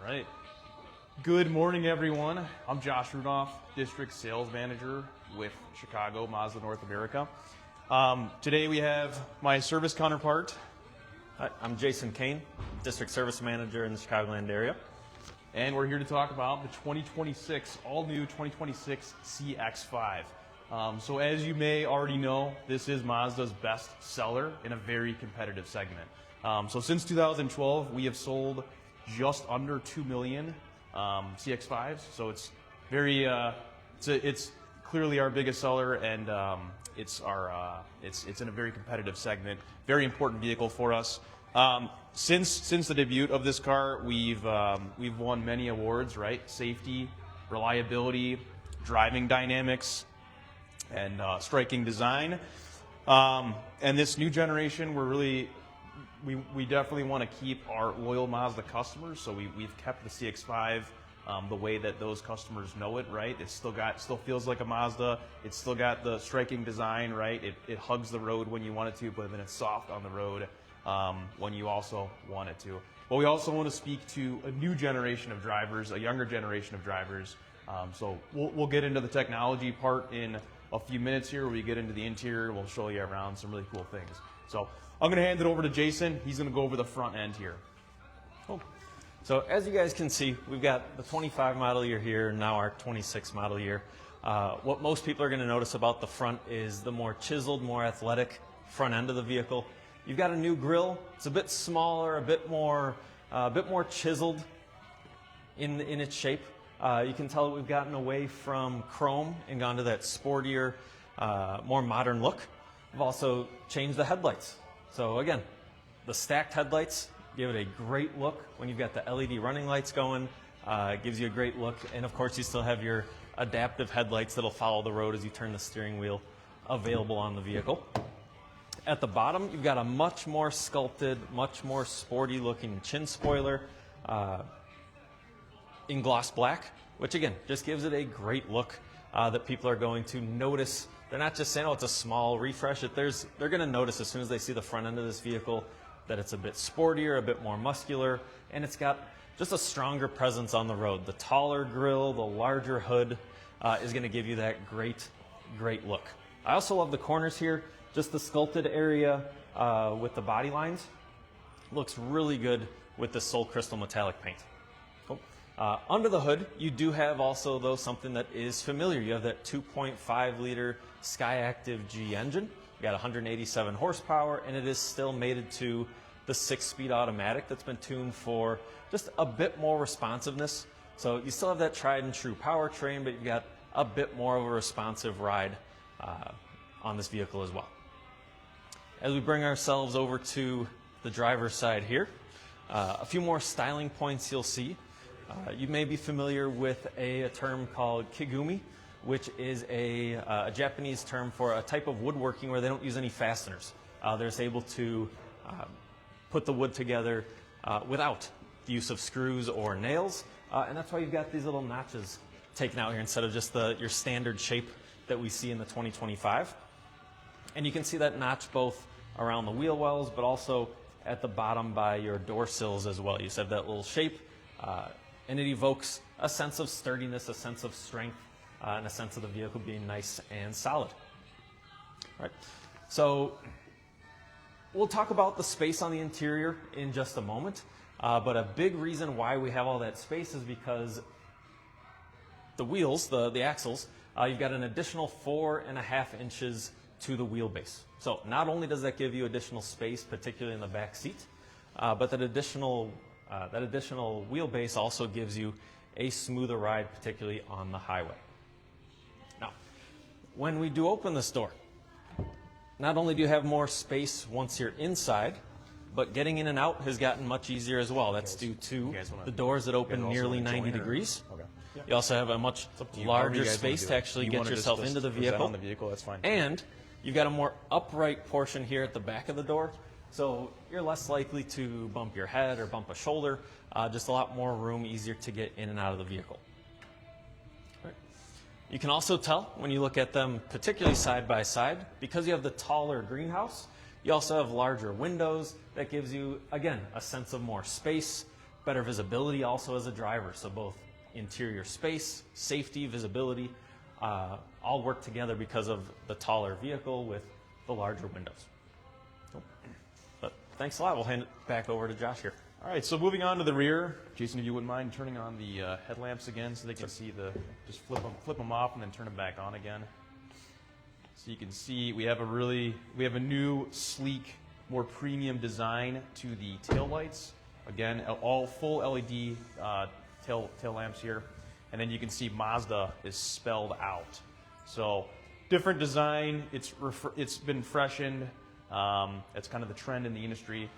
Right. Good morning, everyone. I'm Josh Rudolph, District Sales Manager with Chicago Mazda North America. Today we have my service counterpart. Hi, I'm Jason Kane, District Service Manager in the Chicagoland area. And we're here to talk about the 2026, all-new 2026 CX-5. So as you may already know, this is Mazda's best seller in a very competitive segment. So since 2012, we have sold just under 2 million CX-5s. So it's very, it's clearly our biggest seller, and it's in a very competitive segment. Very important vehicle for us. Since the debut of this car, we've won many awards, right? Safety, reliability, driving dynamics, and striking design. And this new generation, we definitely want to keep our loyal Mazda customers, so we've kept the CX-5 the way that those customers know it, right? It's still feels like a Mazda. It's still got the striking design, right? It hugs the road when you want it to, but then it's soft on the road when you also want it to. But we also want to speak to a new generation of drivers, a younger generation of drivers. So we'll get into the technology part in a few minutes here. We get into the interior. We'll show you around some really cool things. So I'm going to hand it over to Jason. He's going to go over the front end here. Cool. So as you guys can see, we've got the 25 model year here, and now our 26 model year. What most people are going to notice about the front is the more chiseled, more athletic front end of the vehicle. You've got a new grille. It's a bit smaller, a bit more chiseled in its shape. You can tell that we've gotten away from chrome and gone to that sportier, more modern look. We've also changed the headlights. So again, the stacked headlights give it a great look when you've got the LED running lights going. It gives you a great look. And of course, you still have your adaptive headlights that'll follow the road as you turn the steering wheel, available on the vehicle. At the bottom, you've got a much more sculpted, much more sporty looking chin spoiler in gloss black, which again, just gives it a great look that people are going to notice. They're not just saying, oh, it's a small refresh. They're going to notice as soon as they see the front end of this vehicle that it's a bit sportier, a bit more muscular, and it's got just a stronger presence on the road. The taller grille, the larger hood is going to give you that great look. I also love the corners here, just the sculpted area with the body lines. Looks really good with the Sol Crystal metallic paint. Cool. Under the hood, you do have also, though, something that is familiar. You have that 2.5 liter Skyactiv G engine. You got 187 horsepower, and it is still mated to the 6-speed automatic that's been tuned for just a bit more responsiveness. So you still have that tried and true powertrain, but you've got a bit more of a responsive ride on this vehicle as well. As we bring ourselves over to the driver's side here, a few more styling points you'll see. You may be familiar with a term called kigumi, which is a Japanese term for a type of woodworking where they don't use any fasteners. They're just able to put the wood together without the use of screws or nails, and that's why you've got these little notches taken out here instead of just your standard shape that we see in the 2025. And you can see that notch both around the wheel wells, but also at the bottom by your door sills as well. You just have that little shape, and it evokes a sense of sturdiness, a sense of strength, and a sense of the vehicle being nice and solid. All right. So we'll talk about the space on the interior in just a moment, but a big reason why we have all that space is because the wheels, the axles, you've got an additional 4.5 inches to the wheelbase. So not only does that give you additional space, particularly in the back seat, but that additional wheelbase also gives you a smoother ride, particularly on the highway. Now, when we do open this door, not only do you have more space once you're inside, but getting in and out has gotten much easier as well. That's due to the doors that open nearly 90 degrees. Okay. You also have a much larger space to actually get yourself into the vehicle. That's fine. And you've got a more upright portion here at the back of the door, so you're less likely to bump your head or bump a shoulder. Just a lot more room, easier to get in and out of the vehicle. Right. You can also tell when you look at them, particularly side by side, because you have the taller greenhouse, you also have larger windows. That gives you, again, a sense of more space, better visibility also as a driver. So both interior space, safety, visibility, all work together because of the taller vehicle with the larger windows. But thanks a lot. We'll hand it back over to Josh here. All right, so moving on to the rear. Jason, if you wouldn't mind turning on the headlamps again so they can see just flip them off and then turn them back on again. So you can see we have a new, sleek, more premium design to the tail lights. Again, all full LED tail lamps here. And then you can see Mazda is spelled out. So different design. It's been freshened. It's kind of the trend in the industry.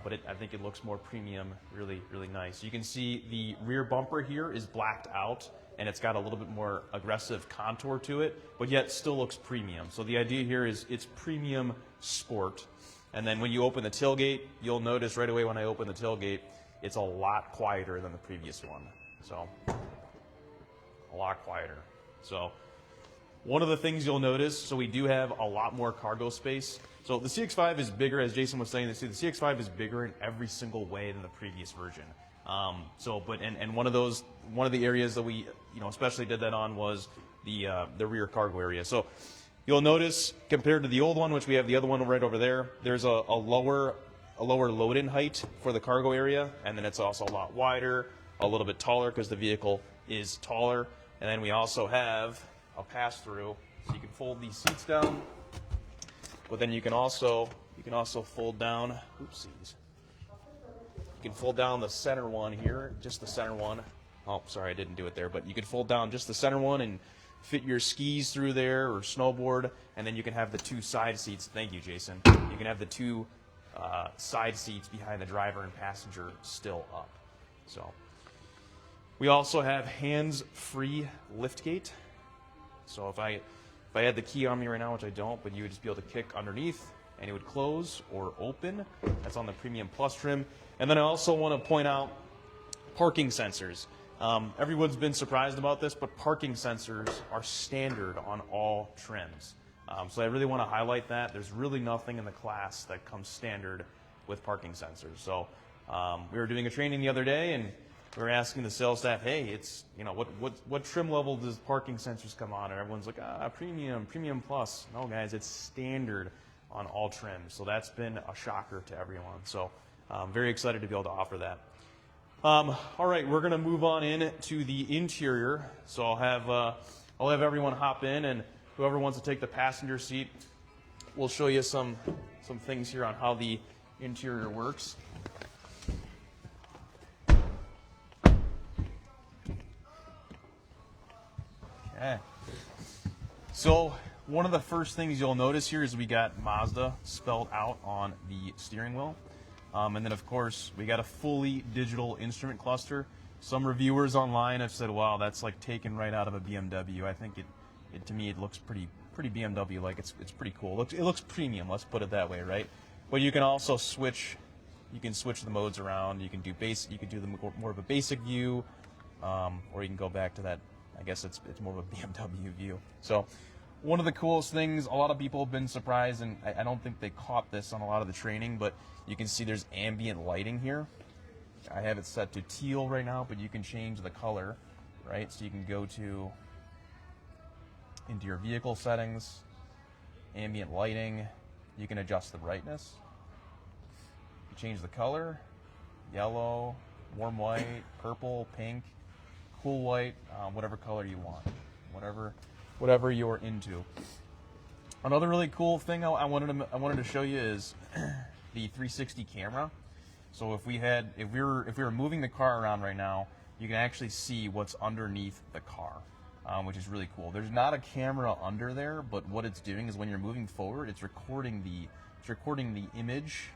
But I think it looks more premium, really, really nice. You can see the rear bumper here is blacked out, and it's got a little bit more aggressive contour to it, but yet still looks premium. So the idea here is it's premium sport. And then when you open the tailgate, you'll notice right away when I open the tailgate, it's a lot quieter than the previous one. So a lot quieter. So one of the things you'll notice, so we do have a lot more cargo space. So the CX-5 is bigger, as Jason was saying. The CX-5 is bigger in every single way than the previous version. And one of the areas that we, especially did that on was the rear cargo area. So you'll notice compared to the old one, which we have the other one right over there, there's a lower load-in height for the cargo area, and then it's also a lot wider, a little bit taller because the vehicle is taller, and then we also have a pass-through, so you can fold these seats down. But then you can also fold down, oopsies. You can fold down the center one here, just the center one. Oh, sorry, I didn't do it there, but you can fold down just the center one and fit your skis through there or snowboard, and then you can have the two side seats. Thank you, Jason. You can have the two side seats behind the driver and passenger still up. So we also have hands-free liftgate. So if I had the key on me right now, which I don't, but you would just be able to kick underneath and it would close or open. That's on the Premium Plus trim. And then I also want to point out parking sensors. Everyone's been surprised about this, but parking sensors are standard on all trims. So I really want to highlight that. There's really nothing in the class that comes standard with parking sensors. So we were doing a training the other day, and we were asking the sales staff, hey, it's, what trim level does parking sensors come on? And everyone's like, premium plus. No, guys, it's standard on all trims. So that's been a shocker to everyone. So I'm very excited to be able to offer that. All right, we're going to move on in to the interior. So I'll have everyone hop in, and whoever wants to take the passenger seat, we'll show you some things here on how the interior works. Okay. So one of the first things you'll notice here is we got Mazda spelled out on the steering wheel. And then, of course, we got a fully digital instrument cluster. Some reviewers online have said, wow, that's like taken right out of a BMW. I think to me, it looks pretty BMW-like. It's pretty cool. It looks premium, let's put it that way, right? But you can also switch the modes around. You can do more of a basic view, or you can go back to that. I guess it's more of a BMW view. So one of the coolest things, a lot of people have been surprised, and I don't think they caught this on a lot of the training, but you can see there's ambient lighting here. I have it set to teal right now, but you can change the color, right? So you can go into your vehicle settings, ambient lighting. You can adjust the brightness. You change the color, yellow, warm white, purple, pink, cool white, whatever color you want, whatever you're into. Another really cool thing I wanted to show you is the 360 camera. So if we were moving the car around right now, you can actually see what's underneath the car, which is really cool. There's not a camera under there, but what it's doing is when you're moving forward, it's recording the image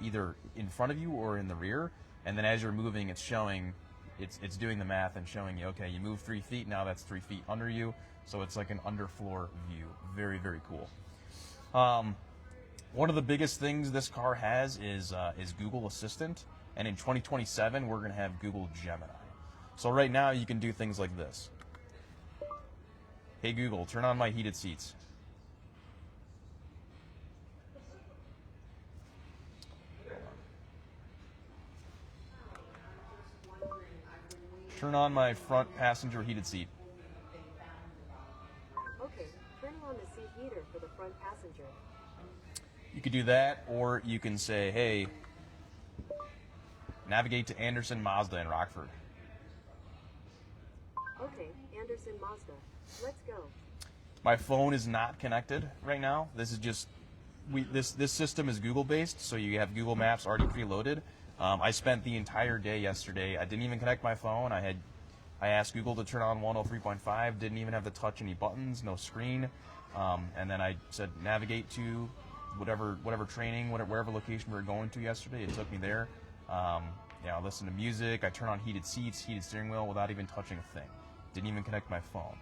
either in front of you or in the rear, and then as you're moving, it's doing the math and showing you, okay, you move 3 feet, now that's 3 feet under you, so it's like an underfloor view. Very, very cool. One of the biggest things this car has is Google Assistant, and in 2027 we're going to have Google Gemini. So right now you can do things like this. Hey Google, turn on my heated seats. turn on my front passenger heated seat. Okay, turning on the seat heater for the front passenger. You could do that, or you can say, hey, navigate to Anderson Mazda in Rockford. Okay, Anderson Mazda. Let's go. My phone is not connected right now. This is just, this system is Google based, so you have Google Maps already preloaded. I spent the entire day yesterday. I didn't even connect my phone. I asked Google to turn on 103.5. Didn't even have to touch any buttons, no screen. And then I said navigate to whatever training, wherever location we were going to yesterday. It took me there. I listen to music. I turn on heated seats, heated steering wheel without even touching a thing. Didn't even connect my phone.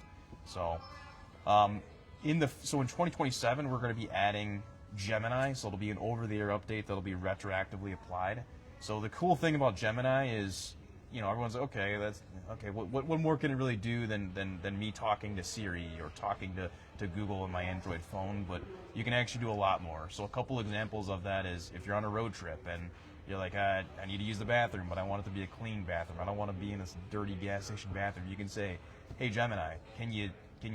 So, in 2027, we're going to be adding Gemini. So it'll be an over-the-air update that'll be retroactively applied. So the cool thing about Gemini is, everyone's like, okay. What more can it really do than me talking to Siri or talking to Google on my Android phone? But you can actually do a lot more. So a couple examples of that is if you're on a road trip and you're like, I need to use the bathroom, but I want it to be a clean bathroom. I don't want to be in this dirty gas station bathroom. You can say, hey Gemini, can you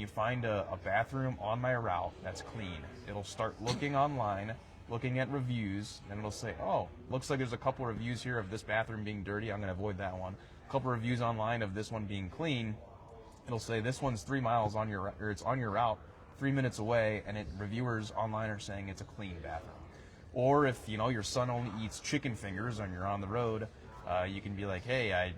find a bathroom on my route that's clean? It'll start looking online, looking at reviews, and it'll say, oh, looks like there's a couple reviews here of this bathroom being dirty. I'm going to avoid that one. A couple reviews online of this one being clean. It'll say this one's 3 miles on your, or it's on your route, 3 minutes away, and reviewers online are saying it's a clean bathroom. Or if your son only eats chicken fingers and you're on the road, you can be like, hey,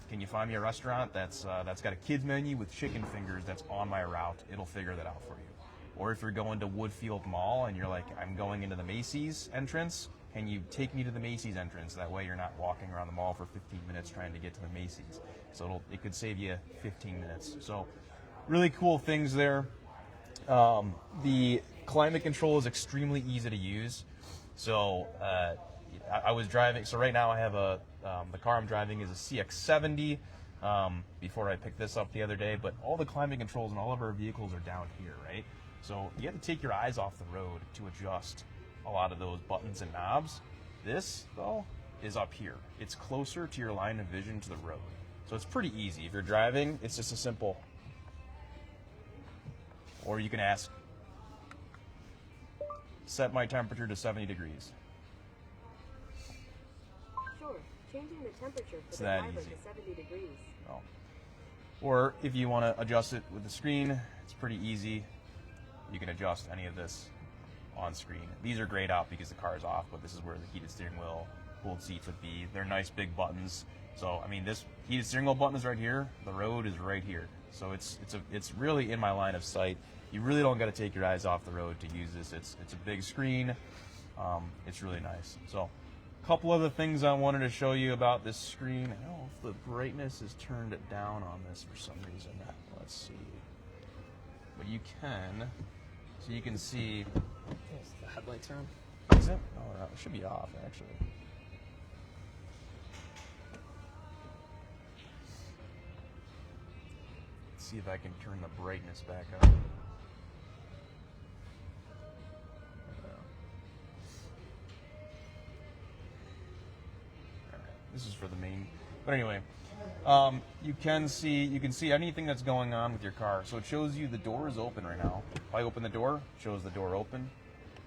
can you find me a restaurant that's got a kids menu with chicken fingers that's on my route? It'll figure that out for you. Or if you're going to Woodfield Mall and you're like, I'm going into the Macy's entrance, can you take me to the Macy's entrance? That way you're not walking around the mall for 15 minutes trying to get to the Macy's. So it could save you 15 minutes. So really cool things there. The climate control is extremely easy to use. So I was driving, so right now I have the car I'm driving is a CX-70 before I picked this up the other day, but all the climate controls in all of our vehicles are down here, right? So you have to take your eyes off the road to adjust a lot of those buttons and knobs. This, though, is up here. It's closer to your line of vision to the road. So it's pretty easy. If you're driving, it's just a simple, or you can ask, set my temperature to 70 degrees. Sure, changing the temperature for It's the that driver easy. to 70 degrees. Oh. Or if you want to adjust it with the screen, it's pretty easy. You can adjust any of this on screen. These are grayed out because the car is off, but this is where the heated steering wheel, cooled seats would be. They're nice big buttons. So, I mean, this heated steering wheel button is right here. The road is right here. So it's really in my line of sight. You really don't got to take your eyes off the road to use this. It's a big screen. It's really nice. So, a couple other things I wanted to show you about this screen. I don't know if the brightness has turned it down on this for some reason. Let's see. But you can. So you can see. Is the headlights are on? Is it? Oh, no, it should be off actually. Let's see if I can turn the brightness back up. This is for the main, but anyway, you can see anything that's going on with your car. So it shows you the door is open right now. If I open the door, it shows the door open.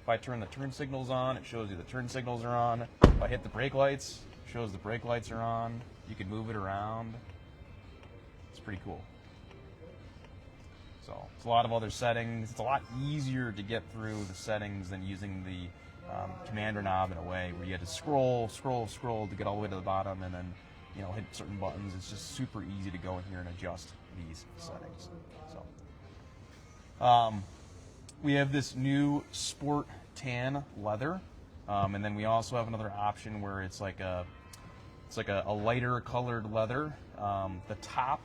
If I turn the turn signals on, it shows you the turn signals are on. If I hit the brake lights, it shows the brake lights are on. You can move it around. It's pretty cool. So it's a lot of other settings. It's a lot easier to get through the settings than using the commander knob in a way where you had to scroll to get all the way to the bottom and then hit certain buttons. It's just super easy to go in here and adjust these settings. So we have this new sport tan leather, and then we also have another option where it's like a lighter colored leather. The top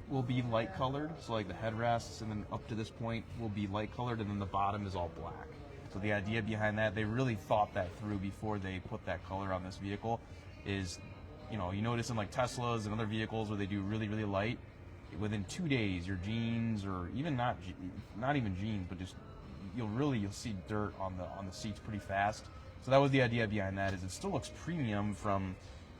will be light colored, so like the headrests and then up to this point will be light colored, and then the bottom is all black. So the idea behind that, they really thought that through before they put that color on this vehicle. Is, you notice in like Teslas and other vehicles where they do really, really light, within 2 days your jeans, or even not even jeans, but just you'll see dirt on the seats pretty fast. So that was the idea behind that. Is it still looks premium from,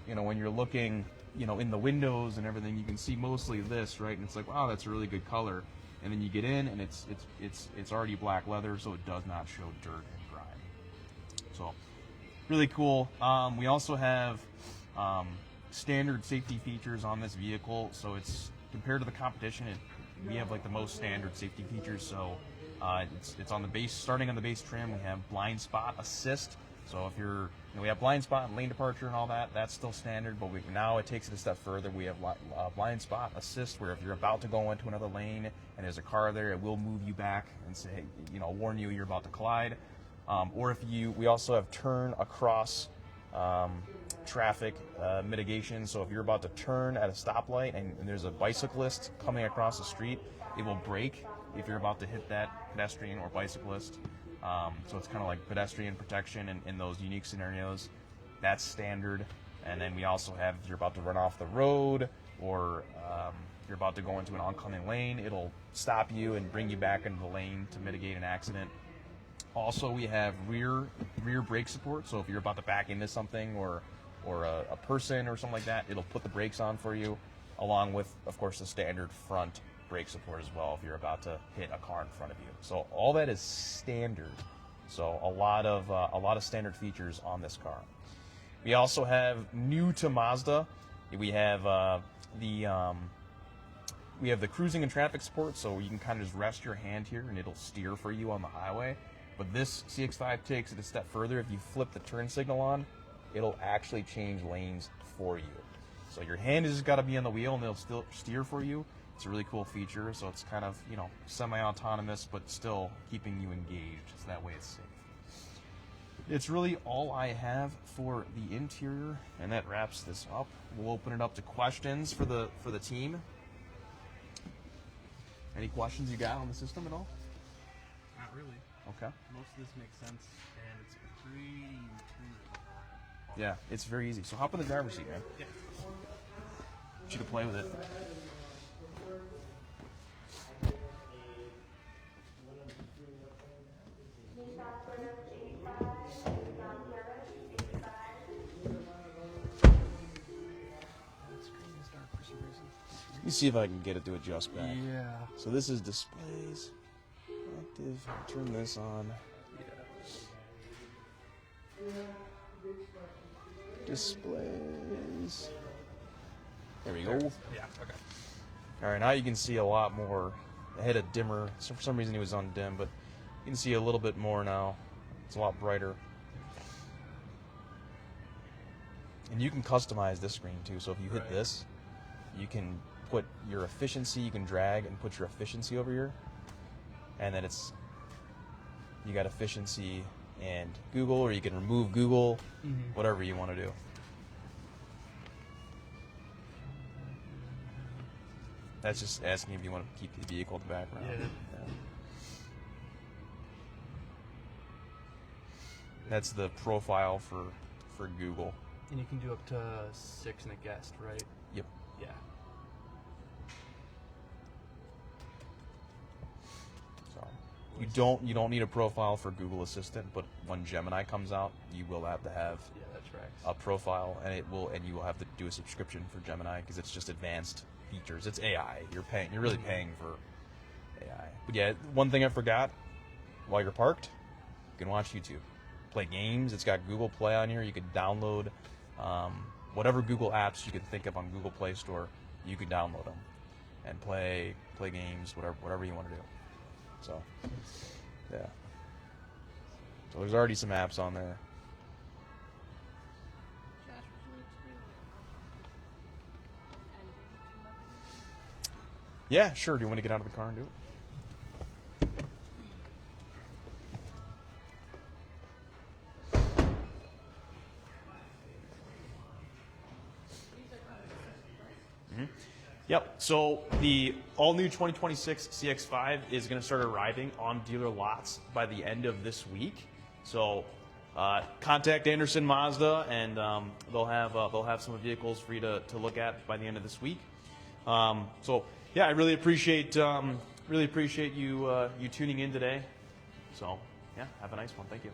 when you're looking in the windows and everything, you can see mostly this, right? And it's like, wow, that's a really good color. And then you get in, and it's already black leather, so it does not show dirt and grime. So, really cool. We also have standard safety features on this vehicle, so it's compared to the competition, we have like the most standard safety features. So it's on the base, starting on the base trim. We have blind spot assist. So if you're, we have blind spot and lane departure and all that. That's still standard, but now it takes it a step further. We have blind spot assist, where if you're about to go into another lane and there's a car there, it will move you back and say, warn you you're about to collide. Or if we also have turn across traffic mitigation. So if you're about to turn at a stoplight and there's a bicyclist coming across the street, it will brake if you're about to hit that pedestrian or bicyclist. So it's kind of like pedestrian protection in those unique scenarios. That's standard. And then we also have, if you're about to run off the road, or you're about to go into an oncoming lane, it'll stop you and bring you back into the lane to mitigate an accident. Also, we have rear brake support. So if you're about to back into something or a person or something like that, it'll put the brakes on for you, along with, of course, the standard front brake support as well if you're about to hit a car in front of you. So all that is standard. So a lot of standard features on this car. We also have, new to Mazda, we have the cruising and traffic support. So you can kind of just rest your hand here and it'll steer for you on the highway. But this CX-5 takes it a step further. If you flip the turn signal on, it'll actually change lanes for you. So your hand has just got to be on the wheel and it'll still steer for you. It's a really cool feature. So it's kind of, semi-autonomous, but still keeping you engaged. So that way it's safe. It's really all I have for the interior, and that wraps this up. We'll open it up to questions for the team. Any questions you got on the system at all? Not really. Okay. Most of this makes sense, and it's pretty intuitive. Yeah, it's very easy. So hop in the driver's seat, man. Yeah. Want you to play with it. Let me see if I can get it to adjust back. Yeah. So this is displays. Active. Turn this on. Displays. There we go. Yeah. Okay. All right, now you can see a lot more. I had a dimmer. So for some reason it was on dim, but you can see a little bit more now. It's a lot brighter. And you can customize this screen too. So if you hit this, you can put your efficiency. You can drag and put your efficiency over here, and then you got efficiency and Google, or you can remove Google, whatever you want to do. That's just asking if you want to keep the vehicle in the background. Yeah. That's the profile for Google. And you can do up to 6 and a guest, right? Yep. Yeah. So you don't need a profile for Google Assistant, but when Gemini comes out, you will have to have Yeah, that tracks. a profile, and you will have to do a subscription for Gemini because it's just advanced features. It's AI. You're really paying for AI. But yeah, one thing I forgot: while you're parked, you can watch YouTube, play games. It's got Google Play on here. You can download whatever Google apps you can think of on Google Play Store. You can download them and play games, whatever you want to do. So yeah. So there's already some apps on there. Yeah, sure. Do you want to get out of the car and do it? Yep. So the all-new 2026 CX-5 is going to start arriving on dealer lots by the end of this week. So contact Anderson Mazda, and they'll have some vehicles for you to look at by the end of this week. So yeah, I really appreciate you tuning in today. So yeah, have a nice one. Thank you.